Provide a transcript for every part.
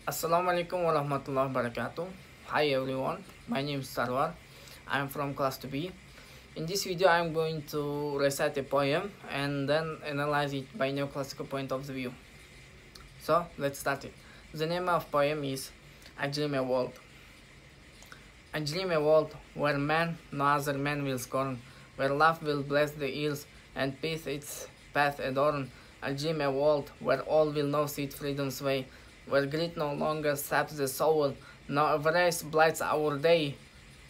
Assalamualaikum warahmatullahi wabarakatuh. Hi everyone, my name is Sarwar. I am from class 2B. In this video I am going to recite a poem and then analyze it by neoclassical point of view. So let's start it. The name of poem is I Dream a World. I dream a world where man no other man will scorn, where love will bless the ears and peace its path adorn. I dream a world where all will know seek freedom's way, where greed no longer saps the soul, no avarice blights our day.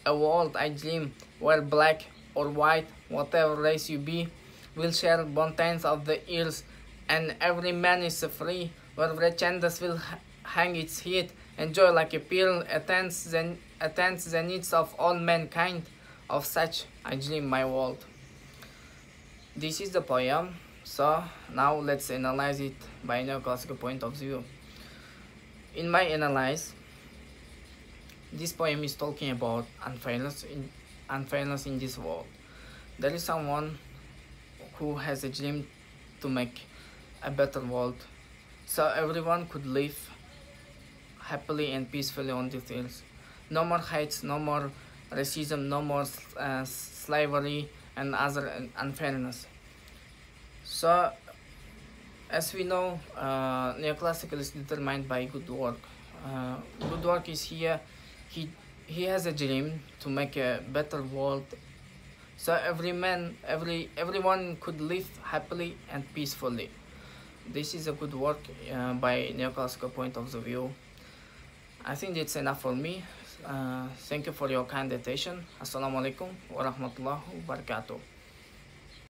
A world I dream where black or white, whatever race you be, will share bontains of the earth, and every man is free, where Vrachandas will hang its head, and joy like a pearl attends the needs of all mankind. Of such I dream my world. This is the poem, so now let's analyze it by neoclassical point of view. In my analysis, this poem is talking about unfairness in this world. There is someone who has a dream to make a better world, so everyone could live happily and peacefully on this earth. No more hates, no more racism, no more slavery and other unfairness. So, as we know, neoclassical is determined by good work. Good work is here. He has a dream to make a better world, so everyone could live happily and peacefully. This is a good work by neoclassical point of view. I think it's enough for me. Thank you for your kind attention. Assalamualaikum warahmatullahi wabarakatuh.